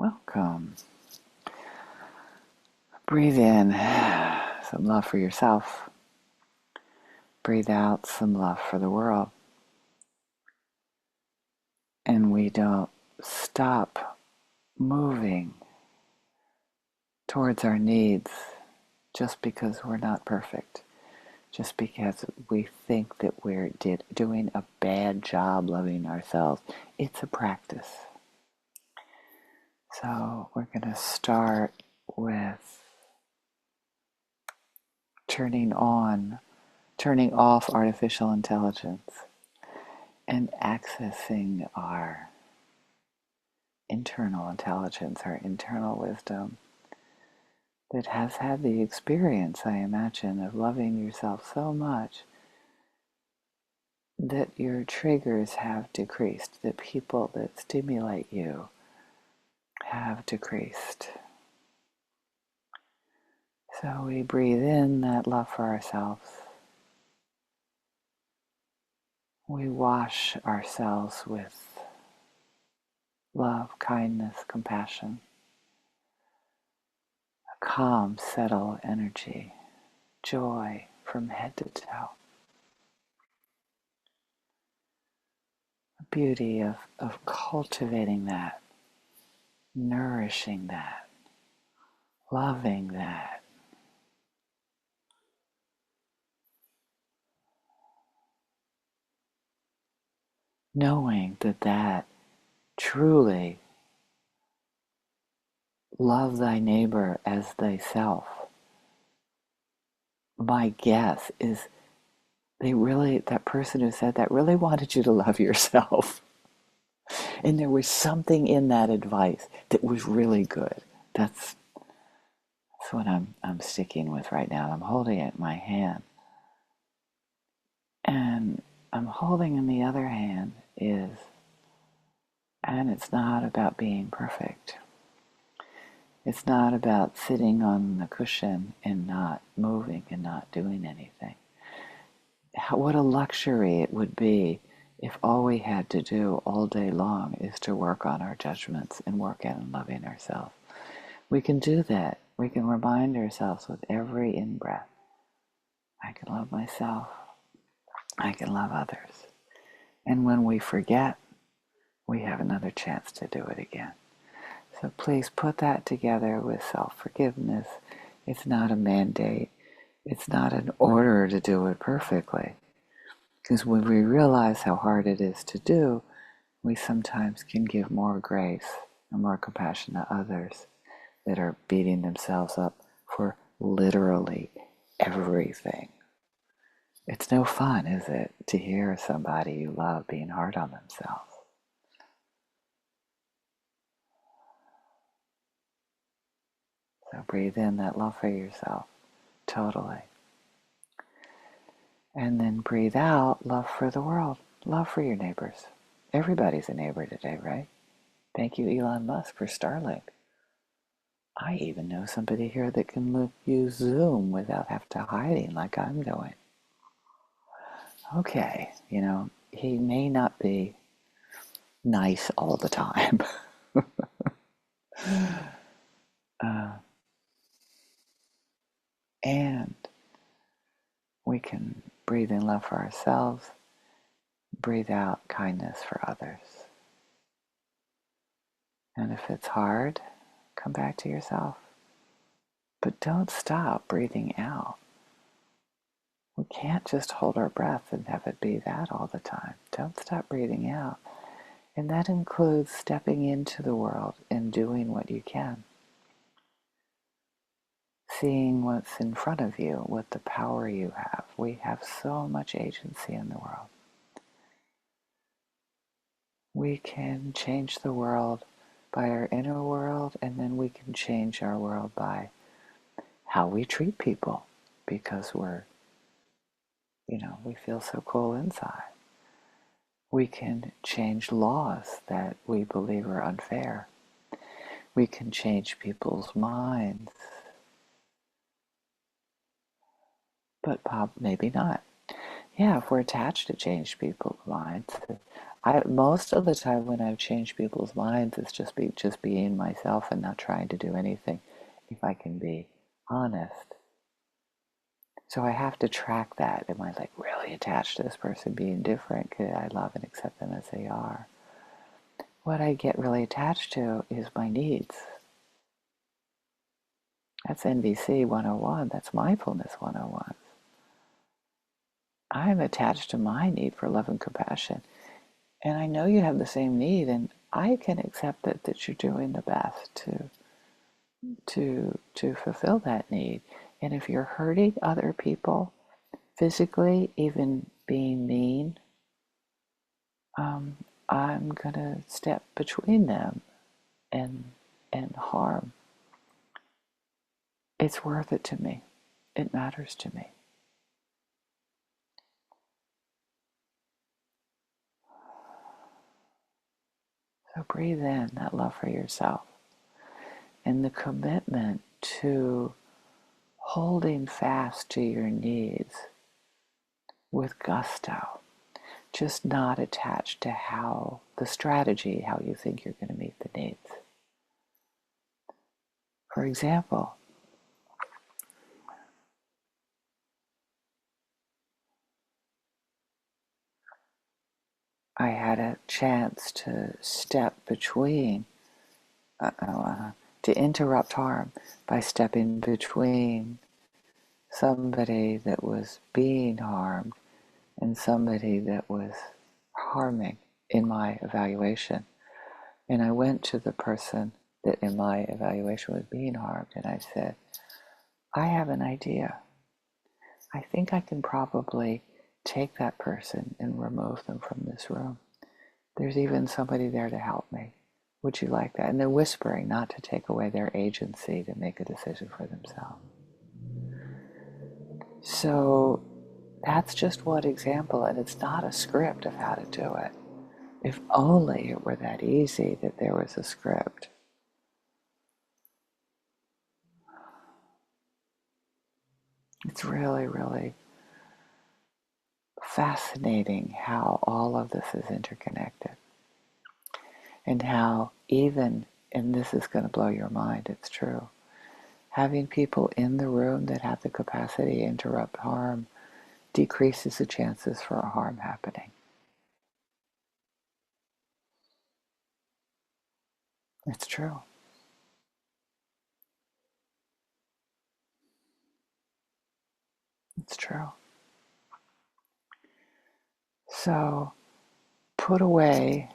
Welcome. Breathe in some love for yourself. Breathe out some love for the world. And we don't stop moving towards our needs just because we're not perfect. Just because we think that we're doing a bad job loving ourselves. It's a practice. So we're going to start with turning off artificial intelligence and accessing our internal intelligence, our internal wisdom that has had the experience, I imagine, of loving yourself so much that your triggers have decreased, that people that stimulate you have decreased. So we breathe in that love for ourselves. We wash ourselves with love, kindness, compassion, a calm, settled energy, joy from head to toe. The beauty of cultivating that, nourishing that, loving that. Knowing that truly love thy neighbor as thyself. My guess is that person who said that really wanted you to love yourself. And there was something in that advice that was really good. That's what I'm sticking with right now. I'm holding it in my hand. And I'm holding in the other hand and it's not about being perfect. It's not about sitting on the cushion and not moving and not doing anything. What a luxury it would be if all we had to do all day long is to work on our judgments and work on loving ourselves. We can do that. We can remind ourselves with every in-breath, I can love myself. I can love others. And when we forget, we have another chance to do it again. So please put that together with self-forgiveness. It's not a mandate. It's not an order to do it perfectly. Because when we realize how hard it is to do, we sometimes can give more grace and more compassion to others that are beating themselves up for literally everything. It's no fun, is it, to hear somebody you love being hard on themselves. So breathe in that love for yourself, totally. And then breathe out love for the world, love for your neighbors. Everybody's a neighbor today, right? Thank you, Elon Musk, for Starlink. I even know somebody here that can use Zoom without having to hiding like I'm doing. Okay, he may not be nice all the time. And we can breathe in love for ourselves, breathe out kindness for others. And if it's hard, come back to yourself. But don't stop breathing out. We can't just hold our breath and have it be that all the time. Don't stop breathing out. And that includes stepping into the world and doing what you can. Seeing what's in front of you, what the power you have. We have so much agency in the world. We can change the world by our inner world, and then we can change our world by how we treat people, because we feel so cool inside. We can change laws that we believe are unfair. We can change people's minds, but maybe not. Yeah, if we're attached to change people's minds, Most of the time when I've changed people's minds, it's just being myself and not trying to do anything, if I can be honest. So I have to track that. Am I like really attached to this person being different? Could I love and accept them as they are? What I get really attached to is my needs. That's NVC 101. That's mindfulness 101. I'm attached to my need for love and compassion. And I know you have the same need, and I can accept that you're doing the best to fulfill that need. And if you're hurting other people physically, even being mean, um, I'm gonna step between them and harm. It's worth it to me. It matters to me. So breathe in that love for yourself and the commitment to holding fast to your needs with gusto, just not attached to how the strategy, how you think you're going to meet the needs. For example, I had a chance to step between, to interrupt harm by stepping between somebody that was being harmed and somebody that was harming in my evaluation. And I went to the person that in my evaluation was being harmed and I said, I have an idea. I think I can probably take that person and remove them from this room. There's even somebody there to help me. Would you like that? And they're whispering, not to take away their agency to make a decision for themselves. So that's just one example, and it's not a script of how to do it. If only it were that easy that there was a script. It's really, really fascinating how all of this is interconnected. And how even, and this is going to blow your mind, it's true, having people in the room that have the capacity to interrupt harm decreases the chances for a harm happening. It's true. It's true. So put away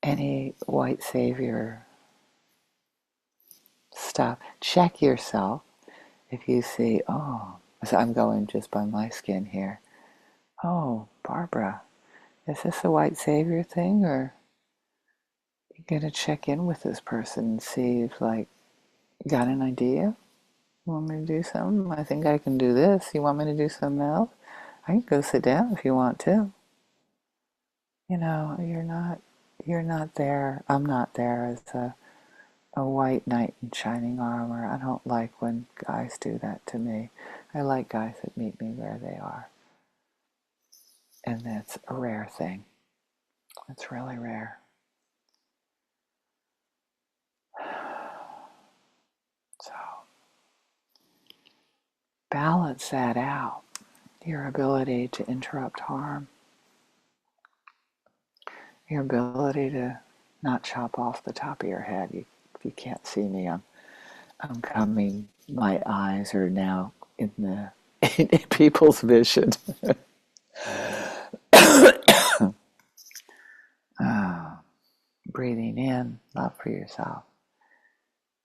any white savior stuff. Check yourself if you see, oh, so I'm going just by my skin here. Oh, Barbara, is this a white savior thing, or you going to check in with this person and see if, like, you got an idea? You want me to do something? I think I can do this. You want me to do something else? I can go sit down if you want to. You know, you're not there. I'm not there as a white knight in shining armor. I don't like when guys do that to me. I like guys that meet me where they are. And that's a rare thing. It's really rare. So balance that out. Your ability to interrupt harm. Your ability to not chop off the top of your head. You can't see me. I'm coming. My eyes are now in the in people's vision. Breathing in, love for yourself.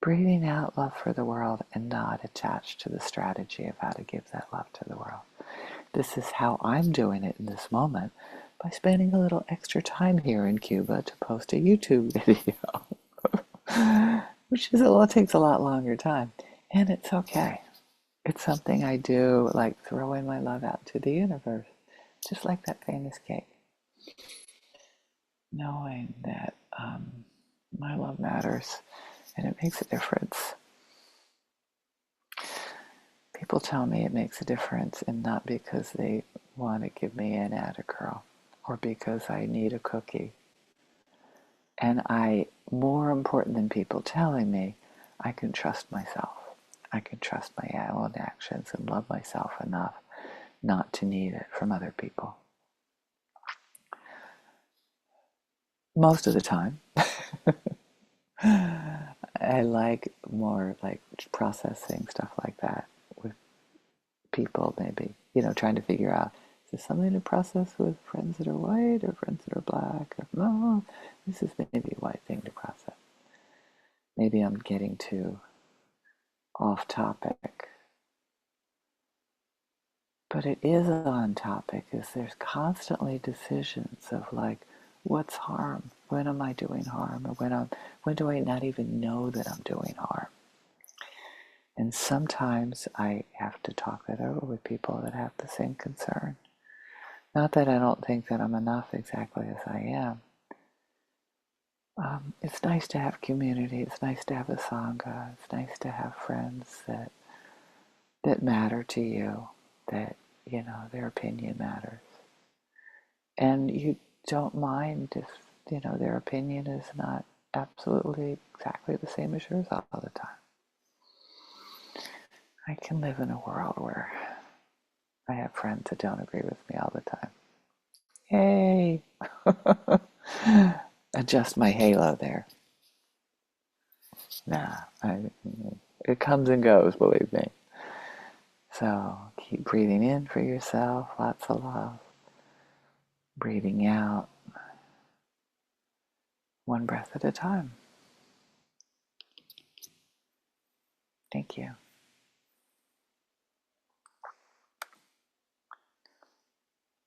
Breathing out, love for the world, and not attached to the strategy of how to give that love to the world. This is how I'm doing it in this moment, by spending a little extra time here in Cuba to post a YouTube video, which is it takes a lot longer time, and it's okay. It's something I do, like throwing my love out to the universe, just like that famous cake. Knowing that my love matters and it makes a difference. People tell me it makes a difference, and not because they want to give me an atta girl. or because I need a cookie. And more important than people telling me, I can trust myself. I can trust my own actions and love myself enough not to need it from other people. Most of the time. I like more like processing stuff like that with people, maybe, trying to figure out, is this something to process with friends that are white or friends that are black? Or, no, this is maybe a white thing to process. Maybe I'm getting too off topic. But it is on topic, is there's constantly decisions of like, what's harm? When am I doing harm? Or when do I not even know that I'm doing harm? And sometimes I have to talk that over with people that have the same concern. Not that I don't think that I'm enough exactly as I am. It's nice to have community. It's nice to have a sangha. It's nice to have friends that matter to you, that, their opinion matters. And you don't mind if, their opinion is not absolutely exactly the same as yours all the time. I can live in a world where I have friends that don't agree with me all the time. Yay! Adjust my halo there. Nah, it comes and goes, believe me. So keep breathing in for yourself, lots of love. Breathing out, one breath at a time. Thank you.